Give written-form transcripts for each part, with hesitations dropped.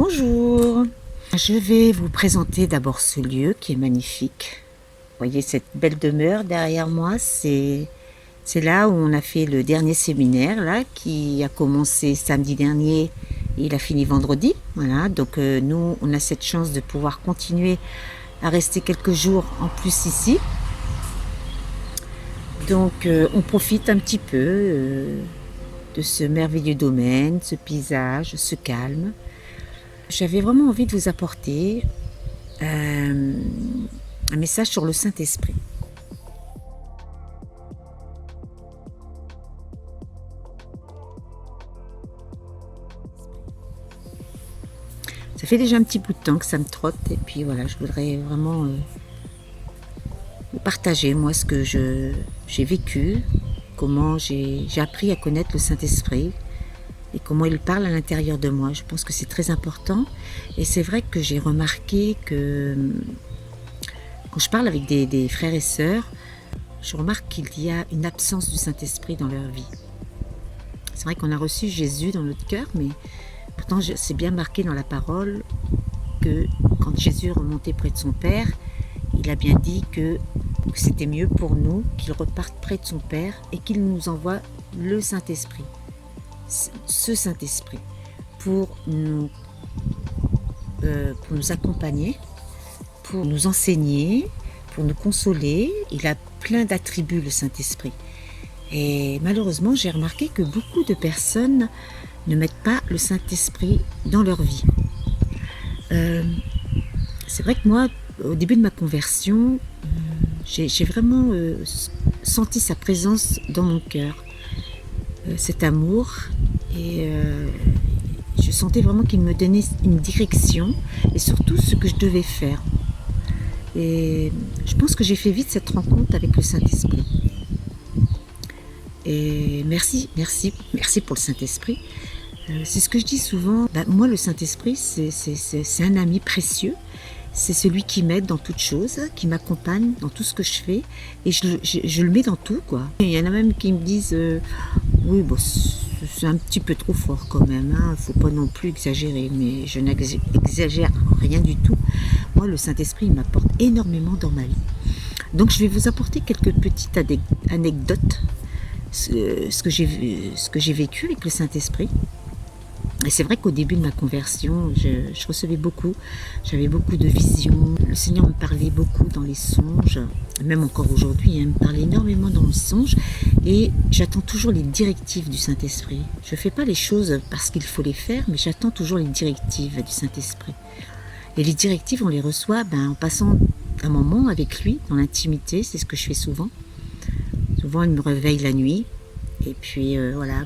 Bonjour, je vais vous présenter d'abord ce lieu qui est magnifique. Vous voyez cette belle demeure derrière moi, c'est là où on a fait le dernier séminaire là, qui a commencé samedi dernier et il a fini vendredi. Voilà, donc nous on a cette chance de pouvoir continuer à rester quelques jours en plus ici. Donc on profite un petit peu de ce merveilleux domaine, ce paysage, ce calme. J'avais vraiment envie de vous apporter un message sur le Saint-Esprit. Ça fait déjà un petit bout de temps que ça me trotte et puis voilà, je voudrais vraiment partager moi ce que j'ai vécu, comment j'ai appris à connaître le Saint-Esprit et comment il parle à l'intérieur de moi. Je pense que c'est très important et c'est vrai que j'ai remarqué que quand je parle avec des frères et sœurs, je remarque qu'il y a une absence du Saint-Esprit dans leur vie. C'est vrai qu'on a reçu Jésus dans notre cœur, mais pourtant c'est bien marqué dans la parole que quand Jésus est remonté près de son Père, il a bien dit que c'était mieux pour nous qu'il reparte près de son Père et qu'il nous envoie le Saint-Esprit. Ce Saint-Esprit pour nous accompagner, pour nous enseigner, pour nous consoler. Il a plein d'attributs, le Saint-Esprit. Et malheureusement, j'ai remarqué que beaucoup de personnes ne mettent pas le Saint-Esprit dans leur vie. C'est vrai que moi, au début de ma conversion, j'ai vraiment senti sa présence dans mon cœur. Cet amour, et je sentais vraiment qu'il me donnait une direction et surtout ce que je devais faire. Et je pense que j'ai fait vite cette rencontre avec le Saint-Esprit. Et merci pour le Saint-Esprit. C'est ce que je dis souvent. Moi, le Saint-Esprit, c'est un ami précieux. C'est celui qui m'aide dans toutes choses, qui m'accompagne dans tout ce que je fais. Et je le mets dans tout, quoi. Et il y en a même qui me disent oui, bon, c'est un petit peu trop fort quand même. Hein. Faut pas non plus exagérer. Mais je n'exagère rien du tout. Moi, le Saint-Esprit, il m'apporte énormément dans ma vie. Donc, je vais vous apporter quelques petites anecdotes. Ce que j'ai vécu avec le Saint-Esprit. Et c'est vrai qu'au début de ma conversion, je recevais beaucoup, j'avais beaucoup de visions. Le Seigneur me parlait beaucoup dans les songes, même encore aujourd'hui, il me parle énormément dans les songes. Et j'attends toujours les directives du Saint-Esprit. Je ne fais pas les choses parce qu'il faut les faire, mais j'attends toujours les directives du Saint-Esprit. Et les directives, on les reçoit en passant un moment avec lui, dans l'intimité, c'est ce que je fais souvent. Souvent, il me réveille la nuit. Et puis voilà,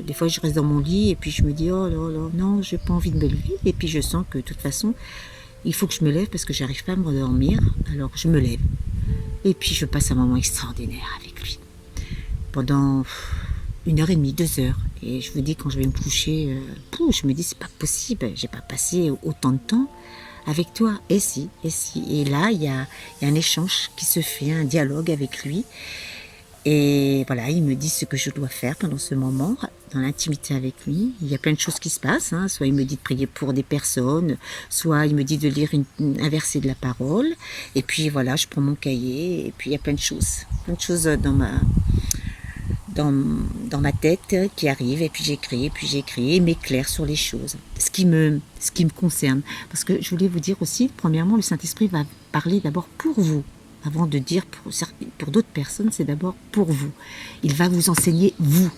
des fois je reste dans mon lit et puis je me dis oh là là, non, j'ai pas envie de me lever. Et puis je sens que de toute façon, il faut que je me lève parce que j'arrive pas à me rendormir. Alors je me lève. Et puis je passe un moment extraordinaire avec lui. Pendant 1h30, 2 heures. Et je vous dis, quand je vais me coucher, je me dis c'est pas possible, j'ai pas passé autant de temps avec toi. Et si. Et là, il y a un échange qui se fait, un dialogue avec lui. Et voilà, il me dit ce que je dois faire pendant ce moment, dans l'intimité avec lui. Il y a plein de choses qui se passent. Hein. Soit il me dit de prier pour des personnes, soit il me dit de lire un verset de la parole. Et puis voilà, je prends mon cahier, et puis il y a plein de choses dans ma tête qui arrivent. Et puis j'écris, et il m'éclaire sur les choses, ce qui me concerne. Parce que je voulais vous dire aussi, premièrement, le Saint-Esprit va parler d'abord pour vous. Avant de dire pour d'autres personnes, c'est d'abord pour vous. Il va vous enseigner vous.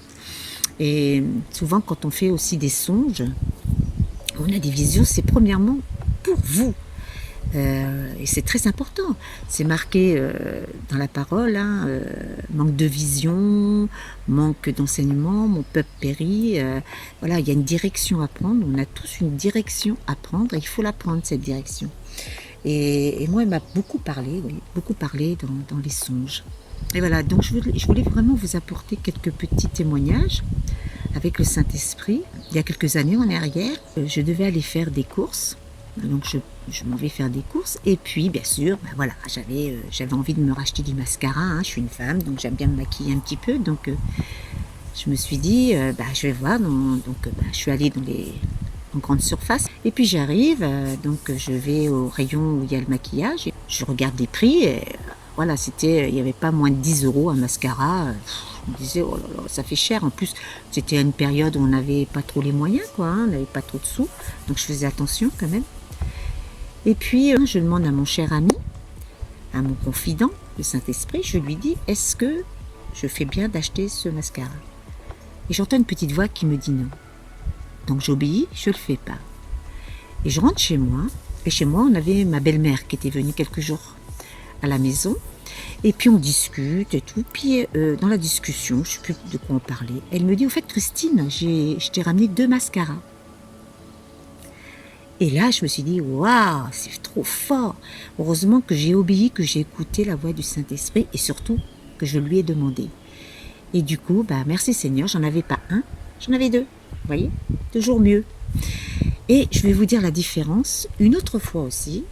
Et souvent, quand on fait aussi des songes, on a des visions, c'est premièrement pour vous. Et c'est très important. C'est marqué dans la parole, manque de vision, manque d'enseignement, mon peuple périt. Voilà, il y a une direction à prendre. On a tous une direction à prendre et il faut la prendre, cette direction. Et moi, il m'a beaucoup parlé dans les songes. Et voilà, donc je voulais vraiment vous apporter quelques petits témoignages avec le Saint-Esprit. Il y a quelques années en arrière, je devais aller faire des courses. Donc je m'en vais faire des courses. Et puis, bien sûr, voilà, j'avais envie de me racheter du mascara. Hein. Je suis une femme, donc j'aime bien me maquiller un petit peu. Donc je me suis dit, je vais voir. Donc je suis allée en grande surface. Et puis j'arrive, donc je vais au rayon où il y a le maquillage, et je regarde les prix, et voilà, il n'y avait pas moins de 10 euros un mascara. Je me disais, oh là là, ça fait cher. En plus, c'était une période où on n'avait pas trop les moyens, quoi, hein, on n'avait pas trop de sous, donc je faisais attention quand même. Et puis, je demande à mon cher ami, à mon confident, le Saint-Esprit, je lui dis, est-ce que je fais bien d'acheter ce mascara? Et j'entends une petite voix qui me dit non. Donc j'obéis, je ne le fais pas. Et je rentre chez moi, et chez moi, on avait ma belle-mère qui était venue quelques jours à la maison, et puis on discute et tout. Puis dans la discussion, je ne sais plus de quoi on parlait, elle me dit, au fait Christine, je t'ai ramené 2 mascaras. Et là, je me suis dit, waouh, c'est trop fort. Heureusement que j'ai obéi, que j'ai écouté la voix du Saint-Esprit et surtout que je lui ai demandé. Et du coup, merci Seigneur, j'en avais pas un, j'en avais 2. Vous voyez, toujours mieux. Et je vais vous dire la différence. Une autre fois aussi,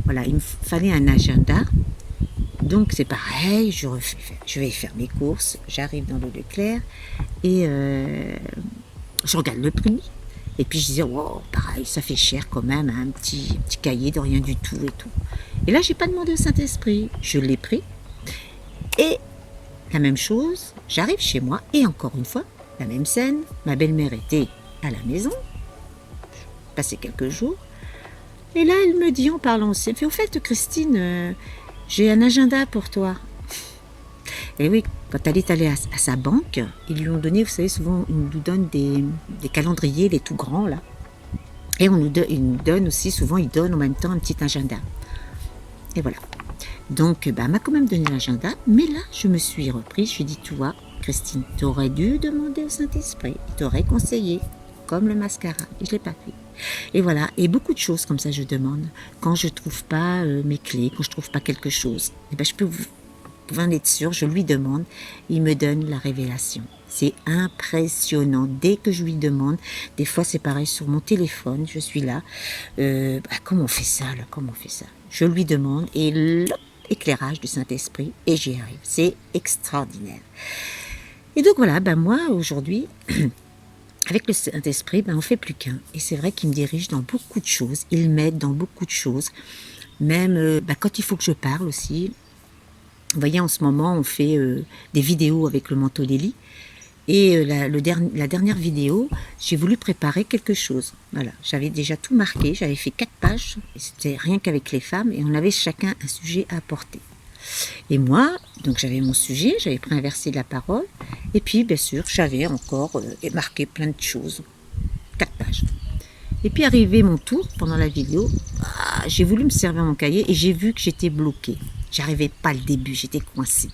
voilà, il me fallait un agenda. Donc c'est pareil, je vais faire mes courses, j'arrive dans le Leclerc et je regarde le prix. Et puis je disais, wow, pareil, ça fait cher quand même, un petit cahier de rien du tout et tout. Et là, j'ai pas demandé au Saint-Esprit, je l'ai pris. Et la même chose, j'arrive chez moi et encore une fois, la même scène, ma belle-mère était à la maison, je passais quelques jours. Et là, elle me dit en parlant aussi, elle fait, au fait, Christine, j'ai un agenda pour toi. Et oui, quand elle est allée à sa banque, ils lui ont donné, vous savez, souvent, ils nous donnent des calendriers, les tout grands, là. Et ils nous donnent aussi, souvent, ils donnent en même temps un petit agenda. Et voilà. Donc, elle m'a quand même donné l'agenda, mais là, je me suis reprise, je lui ai dit, tu vois, Christine, tu aurais dû demander au Saint-Esprit, il t'aurait conseillé, comme le mascara, et je ne l'ai pas fait. Et voilà, et beaucoup de choses comme ça, je demande. Quand je ne trouve pas mes clés, quand je ne trouve pas quelque chose, je peux vous en être sûr, je lui demande, il me donne la révélation. C'est impressionnant. Dès que je lui demande, des fois c'est pareil sur mon téléphone, je suis là, comment on fait ça là, comment on fait ça? Je lui demande et l'éclairage du Saint-Esprit et j'y arrive. C'est extraordinaire. Et donc voilà, moi aujourd'hui, avec le Saint-Esprit, on ne fait plus qu'un. Et c'est vrai qu'il me dirige dans beaucoup de choses, il m'aide dans beaucoup de choses, même quand il faut que je parle aussi. Vous voyez, en ce moment, on fait des vidéos avec le manteau Lélie. Et la dernière vidéo, j'ai voulu préparer quelque chose. Voilà, j'avais déjà tout marqué, j'avais fait 4 pages, et c'était rien qu'avec les femmes, et on avait chacun un sujet à apporter. Et moi, donc j'avais mon sujet, j'avais pris un verset de la parole, et puis bien sûr, j'avais encore marqué plein de choses, 4 pages. Et puis arrivé mon tour, pendant la vidéo, j'ai voulu me servir mon cahier, et j'ai vu que j'étais bloquée. J'arrivais pas le début, j'étais coincée.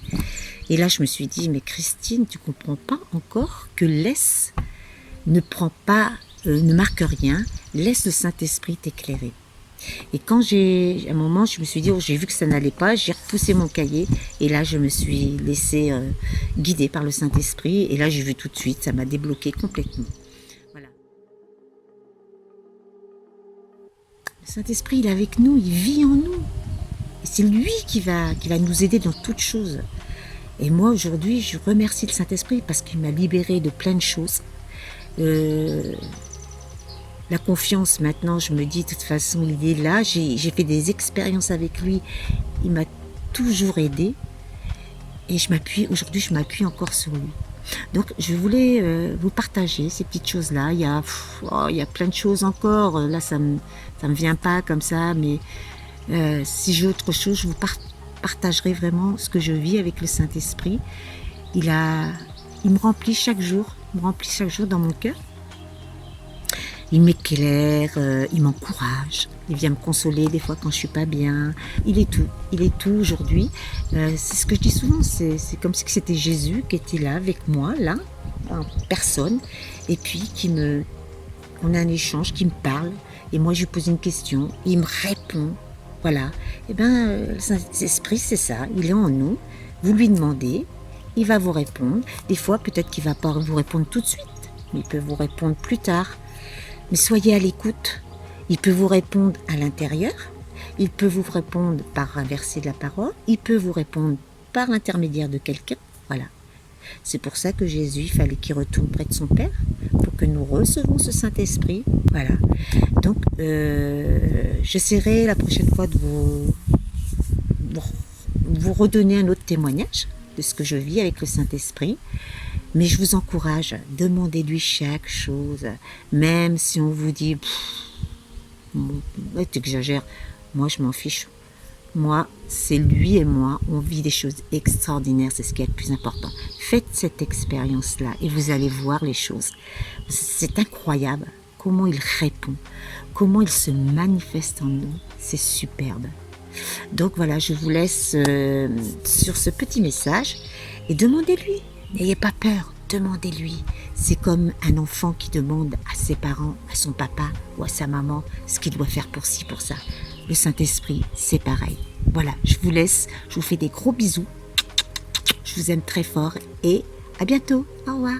Et là, je me suis dit, mais Christine, tu comprends pas encore que ne prend pas, ne marque rien, laisse le Saint-Esprit t'éclairer. Et quand à un moment, je me suis dit, j'ai vu que ça n'allait pas, j'ai repoussé mon cahier, et là, je me suis laissée guider par le Saint-Esprit, et là, j'ai vu tout de suite, ça m'a débloqué complètement. Voilà. Le Saint-Esprit, il est avec nous, il vit en nous. Et c'est lui qui va nous aider dans toutes choses. Et moi, aujourd'hui, je remercie le Saint-Esprit parce qu'il m'a libérée de plein de choses. La confiance, maintenant, je me dis, de toute façon, il est là. J'ai fait des expériences avec lui. Il m'a toujours aidée. Et aujourd'hui, je m'appuie encore sur lui. Donc, je voulais vous partager ces petites choses-là. Il y a plein de choses encore. Là, ça me vient pas comme ça, mais si j'ai autre chose, je vous partagerai vraiment ce que je vis avec le Saint-Esprit. Il me remplit chaque jour, dans mon cœur. Il m'éclaire, il m'encourage, il vient me consoler des fois quand je suis pas bien. Il est tout aujourd'hui. C'est ce que je dis souvent, c'est comme si c'était Jésus qui était là avec moi, là, en personne, et puis on a un échange, qui me parle, et moi je lui pose une question, il me répond. Voilà, le Saint-Esprit, c'est ça, il est en nous, vous lui demandez, il va vous répondre. Des fois, peut-être qu'il ne va pas vous répondre tout de suite, mais il peut vous répondre plus tard. Mais soyez à l'écoute, il peut vous répondre à l'intérieur, il peut vous répondre par un verset de la parole, il peut vous répondre par l'intermédiaire de quelqu'un, voilà. C'est pour ça que Jésus, il fallait qu'il retourne près de son Père, pour que nous recevons ce Saint-Esprit. Voilà. Donc, j'essaierai la prochaine fois de vous redonner un autre témoignage de ce que je vis avec le Saint-Esprit. Mais je vous encourage, demandez-lui chaque chose, même si on vous dit « t'exagères », moi je m'en fiche. Moi, c'est lui et moi, on vit des choses extraordinaires, c'est ce qui est le plus important. Faites cette expérience-là et vous allez voir les choses. C'est incroyable comment il répond, comment il se manifeste en nous, c'est superbe. Donc voilà, je vous laisse sur ce petit message et demandez-lui. N'ayez pas peur, demandez-lui. C'est comme un enfant qui demande à ses parents, à son papa ou à sa maman ce qu'il doit faire pour ci, pour ça. Le Saint-Esprit, c'est pareil. Voilà, je vous laisse, je vous fais des gros bisous. Je vous aime très fort et à bientôt. Au revoir.